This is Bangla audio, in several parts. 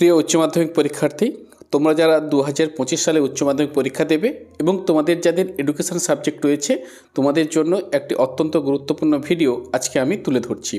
প্রিয় উচ্চ মাধ্যমিক পরীক্ষার্থী, তোমরা যারা 2025 সালে উচ্চ মাধ্যমিক পরীক্ষা দেবে এবং তোমাদের যাদের এডুকেশন সাবজেক্ট রয়েছে তোমাদের জন্য একটি অত্যন্ত গুরুত্বপূর্ণ ভিডিও আজকে আমি তুলে ধরছি।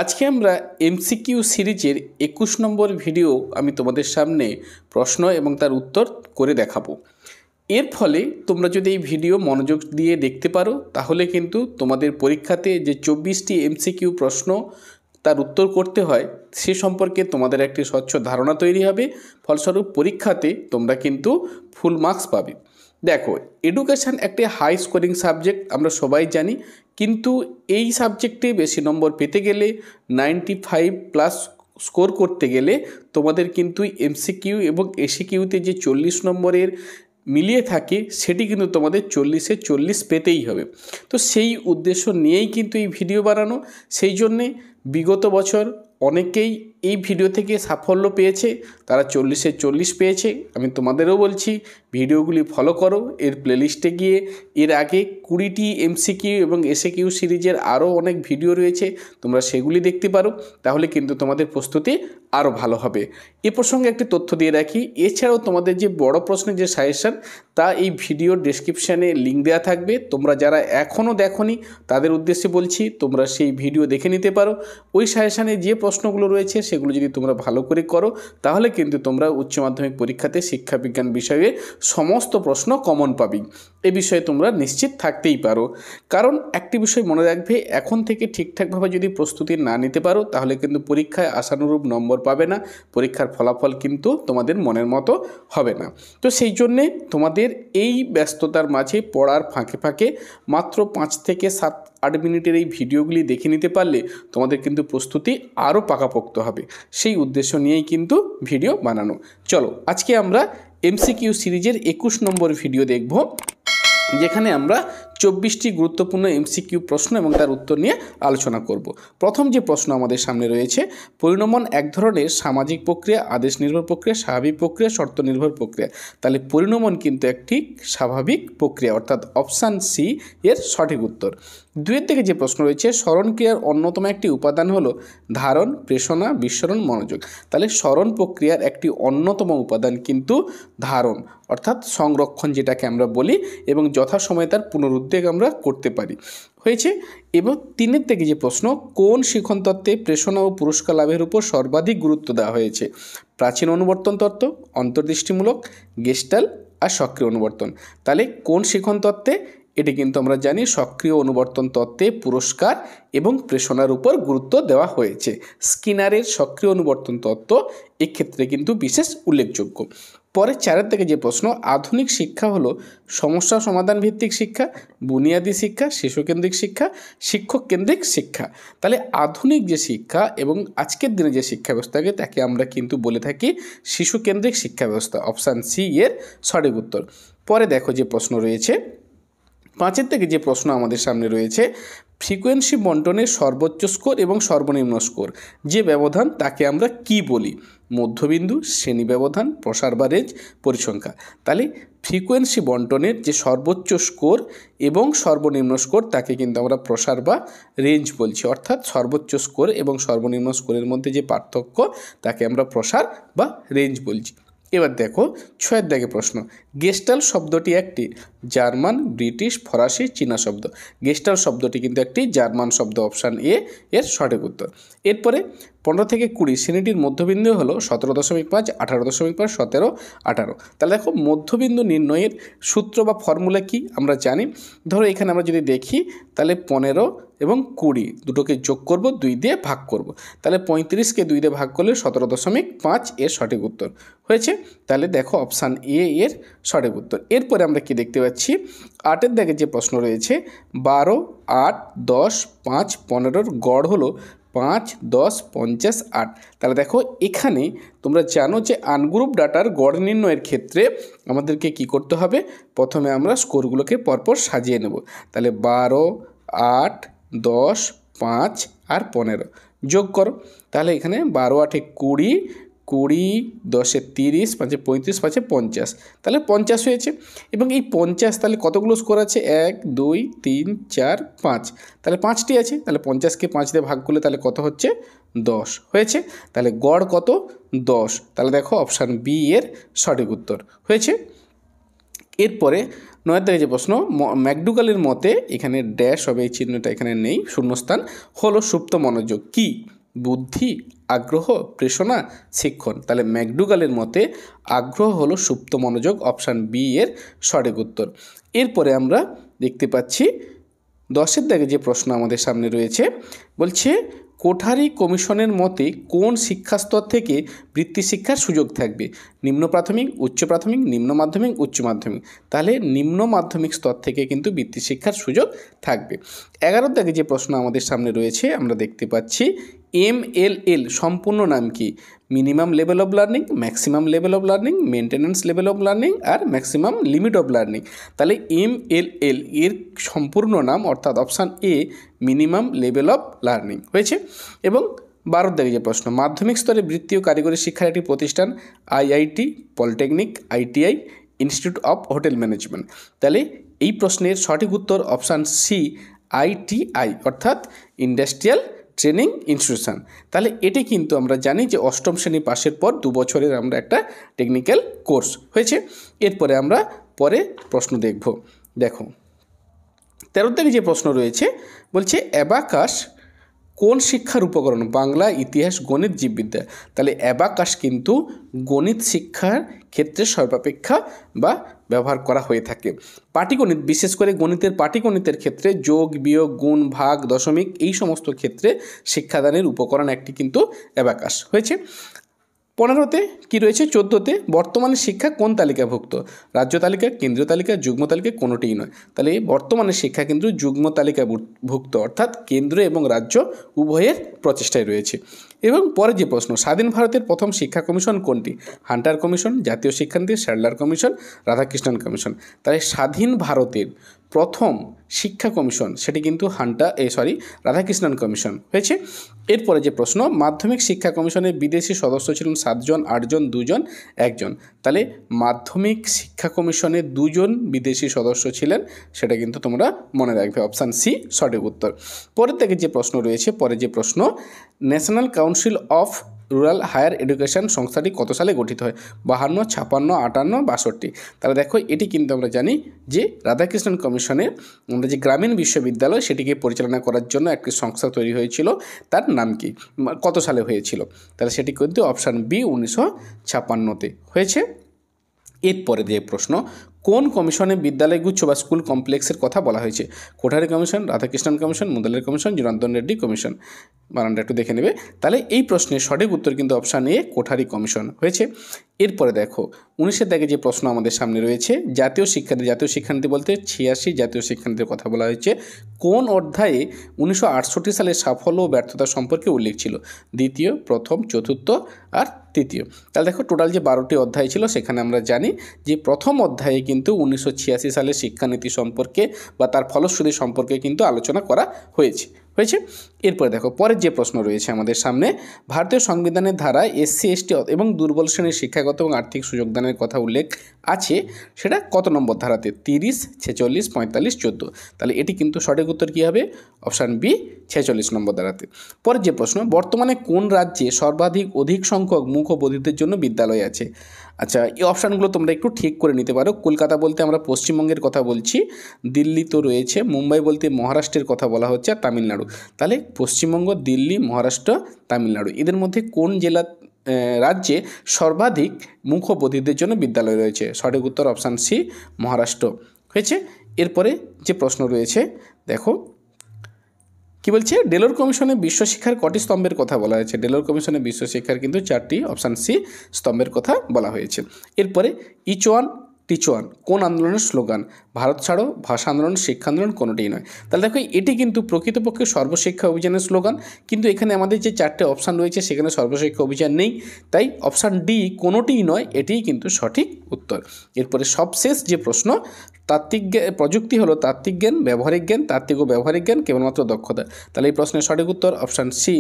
আজকে আমরা এমসিকিউ সিরিজের 21 নম্বর ভিডিও আমি তোমাদের সামনে প্রশ্ন এবং তার উত্তর করে দেখাবো। এর ফলে তোমরা যদি এই ভিডিও মনোযোগ দিয়ে দেখতে পারো তাহলে কিন্তু তোমাদের পরীক্ষাতে যে 24টি এমসিকিউ প্রশ্ন তার উত্তর করতে হয় সে সম্পর্কে তোমাদের একটি স্বচ্ছ ধারণা তৈরি হবে। ফলস্বরূপ পরীক্ষাতে তোমরা কিন্তু ফুল মার্কস পাবে। দেখো, এডুকেশান একটি হাই স্কোরিং সাবজেক্ট, আমরা সবাই জানি, কিন্তু এই সাবজেক্টে বেশি নম্বর পেতে গেলে 95+ স্কোর করতে গেলে তোমাদের কিন্তু এমসিকিউ এবং এসিকিউতে যে 40 নম্বরের মিলিয়ে থাকে সেটি কিন্তু তোমাদের 40-এ 40 পেতেই হবে। তো সেই উদ্দেশ্য নিয়েই কিন্তু এই ভিডিও বানানো। সেই জন্যে বিগত বছর অনেকেই এই ভিডিও থেকে সাফল্য পেয়েছে, তারা 40-এ 40 পেয়েছে। আমি তোমাদেরও বলছি ভিডিওগুলি ফলো করো। এর প্লেলিস্টে গিয়ে এর আগে 20টি এমসিকিউ এবং এসএকিউ সিরিজের আরও অনেক ভিডিও রয়েছে, তোমরা সেগুলি দেখতে পারো, তাহলে কিন্তু তোমাদের প্রস্তুতি আরও ভালো হবে। এ প্রসঙ্গে একটি তথ্য দিয়ে রাখি, এছাড়াও তোমাদের যে বড় প্রশ্নের যে সাজেশান তা এই ভিডিওর ডেসক্রিপশানে লিঙ্ক দেওয়া থাকবে। তোমরা যারা এখনও দেখোনি তাদের উদ্দেশ্যে বলছি তোমরা সেই ভিডিও দেখে নিতে পারো। ওই সাজেশানে যে প্রশ্নগুলো রয়েছে সেগুলো যদি তোমরা ভালো করে করো তাহলে কিন্তু তোমরা উচ্চ মাধ্যমিক পরীক্ষাতে শিক্ষাবিজ্ঞান বিষয়ে সমস্ত প্রশ্ন কমন পাবে। এ বিষয়ে তোমরা নিশ্চিত থাকতেই পারো। কারণ একটি বিষয় মনে রাখবে, এখন থেকে ঠিকঠাকভাবে যদি প্রস্তুতি না নিতে পারো তাহলে কিন্তু পরীক্ষায় আশানুরূপ নম্বর পাবে না, পরীক্ষার ফলাফল কিন্তু তোমাদের মনের মতো হবে না। তো সেই জন্যে তোমাদের এই ব্যস্ততার মাঝে পড়ার ফাঁকে ফাঁকে মাত্র 5 থেকে 7-8 মিনিটের এই ভিডিওগুলি দেখে নিতে পারলে তোমাদের কিন্তু প্রস্তুতি আরও পাকাপোক্ত হবে। সেই উদ্দেশ্য নিয়েই কিন্তু ভিডিও বানানো। চলো আজকে আমরা এমসিকিউ সিরিজের 21 নম্বর ভিডিও দেখব, যেখানে আমরা 24টি গুরুত্বপূর্ণ এমসিকিউ প্রশ্ন এবং তার উত্তর নিয়ে আলোচনা করব। প্রথম যে প্রশ্ন আমাদের সামনে রয়েছে, পরিণমন এক ধরনের সামাজিক প্রক্রিয়া, আদেশ নির্ভর প্রক্রিয়া, স্বাভাবিক প্রক্রিয়া, শর্ত নির্ভর প্রক্রিয়া। তাহলে পরিণমন কিন্তু একটি স্বাভাবিক প্রক্রিয়া, অর্থাৎ অপশান সি এর সঠিক উত্তর। 2-এর থেকে যে প্রশ্ন রয়েছে, স্মরণ ক্রিয়ার অন্যতম একটি উপাদান হলো ধারণ, প্রেষণা, বিস্মরণ, মনোযোগ। তাহলে স্মরণ প্রক্রিয়ার একটি অন্যতম উপাদান কিন্তু ধারণ, অর্থাৎ সংরক্ষণ যেটাকে আমরা বলি, এবং যথাসময়ে তার পুনরুদ্যোগ আমরা করতে পারি। হয়েছে। এবং 3-এর থেকে যে প্রশ্ন, কোন শিখন তত্ত্বে প্রেষণা ও পুরস্কার লাভের উপর সর্বাধিক গুরুত্ব দেওয়া হয়েছে? প্রাচীন অনুবর্তন তত্ত্ব, অন্তর্দৃষ্টিমূলক, গেস্টাল্ট আর সক্রিয় অনুবর্তন। তাহলে কোন শিখন তত্ত্বে? এটি কিন্তু আমরা জানি সক্রিয় অনুবর্তন তত্ত্বে পুরস্কার এবং প্রেষণার উপর গুরুত্ব দেওয়া হয়েছে। স্কিনারের সক্রিয় অনুবর্তন তত্ত্ব এক্ষেত্রে কিন্তু বিশেষ উল্লেখযোগ্য। পরে 4-এর থেকে যে প্রশ্ন, আধুনিক শিক্ষা হলো সমস্যা সমাধান ভিত্তিক শিক্ষা, বুনিয়াদী শিক্ষা, শিশুকেন্দ্রিক শিক্ষা, শিক্ষক কেন্দ্রিক শিক্ষা। তাহলে আধুনিক যে শিক্ষা এবং আজকের দিনে যে শিক্ষা ব্যবস্থাকে তাকে আমরা কিন্তু বলে থাকি শিশুকেন্দ্রিক শিক্ষা ব্যবস্থা। অপশান সি এর সঠিক উত্তর। পরে দেখো যে প্রশ্ন রয়েছে, 5-এর থেকে যে প্রশ্ন আমাদের সামনে রয়েছে, ফ্রিকোয়েন্সি বন্টনের সর্বোচ্চ স্কোর এবং সর্বনিম্ন স্কোর যে ব্যবধান তাকে আমরা কি বলি? মধ্যবিন্দু, শ্রেণী ব্যবধান, প্রসার বা রেঞ্জ, পরিসংখ্যা। তাহলে ফ্রিকোয়েন্সি বন্টনের যে সর্বোচ্চ স্কোর এবং সর্বনিম্ন স্কোর তাকে কিন্তু আমরা প্রসার বা রেঞ্জ বলছি, অর্থাৎ সর্বোচ্চ স্কোর এবং সর্বনিম্ন স্কোরের মধ্যে যে পার্থক্য তাকে আমরা প্রসার বা রেঞ্জ বলছি। এবার দেখো 6-এর দাগে প্রশ্ন, গেস্টাল্ট শব্দটি একটি জার্মান, ব্রিটিশ, ফরাসি, চীনা শব্দ। গেস্টাল্ট শব্দটি কিন্তু একটি জার্মান শব্দ। অপশান এ এর সঠিক উত্তর। এরপরে 15 থেকে 20 শ্রেণীটির মধ্যবিন্দু হলো 17.5, 18.5, 17, 18। তাহলে দেখো মধ্যবিন্দু নির্ণয়ের সূত্র বা ফর্মুলা কি আমরা জানি। ধরো এখানে আমরা যদি দেখি তাহলে 15 এবং 20 দুটোকে যোগ করব, 2 দিয়ে ভাগ করব। তাহলে 35কে 2 দিয়ে ভাগ করলে 17.5 এর সঠিক উত্তর হয়েছে। তাহলে দেখো অপশান এ এর সঠিক উত্তর। এরপরে আমরা কি দেখতে পাচ্ছি, 8-এর দাগে যে প্রশ্ন রয়েছে, 12, 8, 10, 5, 15 গড় হলো 5, 10, 50, 8। তাহলে দেখো এখানে তোমরা জানো যে আনগ্রুপ ডাটার গড় নির্ণয়ের ক্ষেত্রে আমাদেরকে কি করতে হবে, প্রথমে আমরা স্কোরগুলোকে পরপর সাজিয়ে নেব। তাহলে 12, 8, 10, 5 আর 15 যোগ করো। তাহলে এখানে 12, 8, 20, 20, 10, 30, 5, 35, 5, 50। তাহলে 50 হয়েছে। এবং এই 50 তাহলে কতগুলো স্কোর আছে? 1, 2, 3, 4, 5। তাহলে 5টি আছে। তাহলে 50কে 5 দিয়ে ভাগ করলে তাহলে কত হচ্ছে? 10 হয়েছে। তাহলে গড় কত? 10। তাহলে দেখো অপশান বি এর সঠিক উত্তর হয়েছে। এরপরে 9 থেকে যে প্রশ্ন, ম্যাকডুগালের মতে, এখানে ড্যাশ হবে, এই চিহ্নটা এখানে নেই, শূন্যস্থান, হলো সুপ্ত মনোযোগ কি? বুদ্ধি, আগ্রহ, প্রেরণা, শিক্ষণ। তাহলে ম্যাকডুগালের মতে আগ্রহ হলো সুপ্ত মনোযোগ, অপশান বি এর সঠিক উত্তর। এরপরে আমরা দেখতে পাচ্ছি 10-এর দাগে যে প্রশ্ন আমাদের সামনে রয়েছে, বলছে কোঠারি কমিশনের মতে কোন শিক্ষাস্তর থেকে বৃত্তি শিক্ষার সুযোগ থাকবে? নিম্ন প্রাথমিক, উচ্চ প্রাথমিক, নিম্ন মাধ্যমিক, উচ্চ মাধ্যমিক। তাহলে নিম্ন মাধ্যমিক স্তর থেকে কিন্তু বৃত্তি শিক্ষার সুযোগ থাকবে। 11-এর দাগে যে প্রশ্ন আমাদের সামনে রয়েছে, আমরা দেখতে পাচ্ছি MLL সম্পূর্ণ নাম কি? Minimum level of learning, maximum level of learning, maintenance level of learning আর ম্যাক্সিমাম লিমিট অফ লার্নিং। তাহলে MLL এর সম্পূর্ণ নাম অর্থাৎ option A minimum level of learning হয়েছে। এবং 12-এর দাগে যে প্রশ্ন, মাধ্যমিক স্তরে বৃত্তি ও কারিগরি শিক্ষার একটি প্রতিষ্ঠান IIT, polytechnic, ITI, institute of hotel management. তাহলে এই প্রশ্নের সঠিক উত্তর অপশান সি ITI অর্থাৎ ইন্ডাস্ট্রিয়াল ট্রেনিং ইনস্টিটিউশন। তাহলে এটি কিন্তু আমরা জানি যে অষ্টম শ্রেণী পাশের পর 2 বছরের আমরা একটা টেকনিক্যাল কোর্স হয়েছে। এরপরে আমরা পরে প্রশ্ন দেখব। দেখো 13 থেকে যে প্রশ্ন রয়েছে, বলছে অ্যাবাকাস কোন শিক্ষার উপকরণ? বাংলা, ইতিহাস, গণিত, জীববিদ্যা। তাহলে অ্যাবাকাস কিন্তু গণিত শিক্ষার ক্ষেত্রে সর্বাপেক্ষা বা ব্যবহার করা হয়ে থাকে। পাটিগণিত, বিশেষ করে গণিতের পাটিগণিতের ক্ষেত্রে যোগ, বিয়োগ, গুণ, ভাগ, দশমিক এই সমস্ত ক্ষেত্রে শিক্ষাদানের উপকরণ একটি কিন্তু অ্যাবাকাস হয়েছে। 15-তে কী রয়েছে? 14-তে বর্তমানে শিক্ষা কোন তালিকাভুক্ত? রাজ্য তালিকা, কেন্দ্রীয় তালিকা, যুগ্ম তালিকা, কোনোটিই নয়। তাহলে বর্তমানে শিক্ষা কিন্তু যুগ্ম তালিকাভুক্ত অর্থাৎ কেন্দ্র এবং রাজ্য উভয়ের প্রচেষ্টায় রয়েছে। এবং পরে যে প্রশ্ন, স্বাধীন ভারতের প্রথম শিক্ষা কমিশন কোনটি? হান্টার কমিশন, জাতীয় শিক্ষানীতি, স্যাডলার কমিশন, রাধাকৃষ্ণন কমিশন। তাহলে স্বাধীন ভারতের প্রথম শিক্ষা কমিশন সেটি কিন্তু রাধাকৃষ্ণন কমিশন হয়েছে। এরপরে যে প্রশ্ন, মাধ্যমিক শিক্ষা কমিশনের বিদেশি সদস্য ছিলেন 7 জন, 8 জন, 2 জন, 1 জন। তাহলে মাধ্যমিক শিক্ষা কমিশনে 2 জন বিদেশি সদস্য ছিলেন, সেটা কিন্তু তোমরা মনে রাখবে, অপশান সি সঠিক উত্তর। পরের থেকে যে প্রশ্ন রয়েছে, national council of rural higher education সংস্থাটি কত সালে গঠিত হয়? 52, 56, 58, 62। তাহলে দেখো এটি কিন্তু আমরা জানি যে রাধাকৃষ্ণন কমিশনের আমরা যে গ্রামীণ বিশ্ববিদ্যালয় সেটিকে পরিচালনা করার জন্য একটি সংস্থা তৈরি হয়েছিল, তার নাম কি? কত সালে হয়েছিল? তাহলে সেটি কিন্তু অপশান বি 1956-তে হয়েছে। এরপরে যে প্রশ্ন, কোন কমিশনে বিদ্যালয়গুচ্ছ বা স্কুল কমপ্লেক্সের কথা বলা হয়েছে? Kothari commission, Radhakrishnan commission, Mudaliar commission, Janardhan Reddy commission. বানানটা একটু দেখে নেবে। তাহলে এই প্রশ্নের সঠিক উত্তর কিন্তু অপশান এ কোঠারি কমিশন হয়েছে। এরপরে দেখো 19-এর দাগে যে প্রশ্ন আমাদের সামনে রয়েছে, জাতীয় শিক্ষানীতি বলতে 86 জাতীয় শিক্ষানীতির কথা বলা হয়েছে। কোন অধ্যায়ে 1968 সালের সাফল্য ও ব্যর্থতা সম্পর্কে উল্লেখ ছিল? দ্বিতীয়, প্রথম, চতুর্থ আর তৃতীয়। তাহলে দেখো টোটাল যে 12টি অধ্যায় ছিল, সেখানে আমরা জানি যে প্রথম অধ্যায়ে কিন্তু 1986 সালের শিক্ষানীতি সম্পর্কে বা তার ফলশ্রুতি সম্পর্কে কিন্তু আলোচনা করা হয়েছে। এরপরে দেখো পরের যে প্রশ্ন রয়েছে আমাদের সামনে, ভারতীয় সংবিধানের ধারায় SC, ST এবং দুর্বল শ্রেণীর শিক্ষাগত এবং আর্থিক সুযোগদানের কথা উল্লেখ আছে, সেটা কত নম্বর ধারাতে? 30, 46, 45, 14। তাহলে এটি কিন্তু সঠিক উত্তর কী হবে? অপশান বি 46 নম্বর ধারাতে। পরের যে প্রশ্ন, বর্তমানে কোন রাজ্যে অধিক সংখ্যক মূক ও বধিরদের জন্য বিদ্যালয় আছে? আচ্ছা, এই অপশানগুলো তোমরা একটু ঠিক করে নিতে পারো। কলকাতা বলতে আমরা পশ্চিমবঙ্গের কথা বলছি, দিল্লি তো রয়েছে, মুম্বাই বলতে মহারাষ্ট্রের কথা বলা হচ্ছে, আর তামিলনাড়ু। তাহলে পশ্চিমবঙ্গ, দিল্লি, মহারাষ্ট্র, তামিলনাড়ু এদের মধ্যে কোন রাজ্যে সর্বাধিক মূক ও বধিরদের জন্য বিদ্যালয় রয়েছে? সঠিক উত্তর অপশান সি মহারাষ্ট্র হয়েছে। এরপরে যে প্রশ্ন রয়েছে দেখো কি বলছে, ডেলোর কমিশনে বিশ্বশিক্ষার কটি স্তম্ভের কথা বলা হয়েছে? ডেলোর কমিশনে বিশ্বশিক্ষার কিন্তু 4টি, অপশান সি স্তম্ভের কথা বলা হয়েছে। এরপরে ইচ ওয়ান টিচ ওয়ান কোন আন্দোলনের স্লোগান? ভারত ছাড়ো, ভাষা আন্দোলন, শিক্ষা আন্দোলন, কোনোটিই নয়। তাহলে দেখো এটি কিন্তু প্রকৃতপক্ষে সর্বশিক্ষা অভিযানের স্লোগান, কিন্তু এখানে আমাদের যে 4টে অপশান রয়েছে সেখানে সর্বশিক্ষা অভিযান নেই, তাই অপশান ডি কোনোটিই নয়, এটিই কিন্তু সঠিক উত্তর। এরপরে সবশেষ যে প্রশ্ন, তাত্ত্বিক জ্ঞান প্রযুক্তি হলো তাত্ত্বিক জ্ঞান, ব্যবহারিক জ্ঞান, তাত্ত্বিক ও ব্যবহারিক জ্ঞান, কেবলমাত্র দক্ষতা। তাহলে এই প্রশ্নের সঠিক উত্তর অপশান সি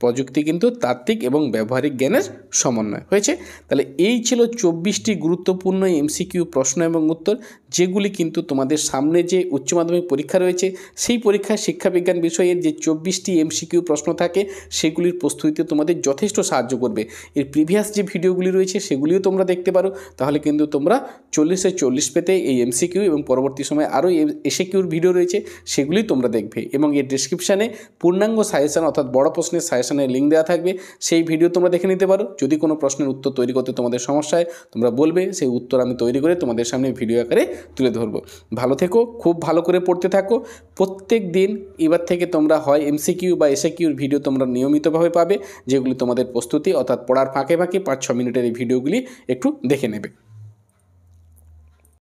প্রযুক্তি কিন্তু তাত্ত্বিক এবং ব্যবহারিক জ্ঞানের সমন্বয় হয়েছে। তাহলে এই ছিল 24টি গুরুত্বপূর্ণ এমসিকিউ প্রশ্ন এবং উত্তর, যেগুলি কিন্তু তোমাদের সামনে যে উচ্চ মাধ্যমিক পরীক্ষা রয়েছে সেই পরীক্ষায় শিক্ষাবিজ্ঞান বিষয়ের যে 24টি এমসিকিউ প্রশ্ন থাকে সেগুলির প্রস্তুতিতে তোমাদের যথেষ্ট সাহায্য করবে। এর প্রিভিয়াস যে ভিডিওগুলি রয়েছে সেগুলিও তোমরা দেখতে পারো, তাহলে কিন্তু তোমরা 40-এ 40 পেতে এই এমসিকিউ এবং পরবর্তী সময়ে আরও এসএকিউর ভিডিও রয়েছে সেগুলি তোমরা দেখবে। এবং এর ডেসক্রিপশানে পূর্ণাঙ্গ সাজেশন অর্থাৎ বড় প্রশ্নের সাজেশনের লিঙ্ক দেওয়া থাকবে, সেই ভিডিও তোমরা দেখে নিতে পারো। যদি কোনো প্রশ্নের উত্তর তৈরি করতে তোমাদের সমস্যা হয় তোমরা বলবে, সেই উত্তর আমি তৈরি করে তোমাদের সামনে ভিডিও আকারে তুলে ধরবো। ভালো থেকো, খুব ভালো করে পড়তে থাকো। প্রত্যেক দিন এবার থেকে তোমরা হয় এমসিকিউ বা এসএকিউর ভিডিও তোমরা নিয়মিতভাবে পাবে, যেগুলি তোমাদের প্রস্তুতি অর্থাৎ পড়ার ফাঁকে ফাঁকে 5-6 মিনিটের এই ভিডিওগুলি একটু দেখে নেবে।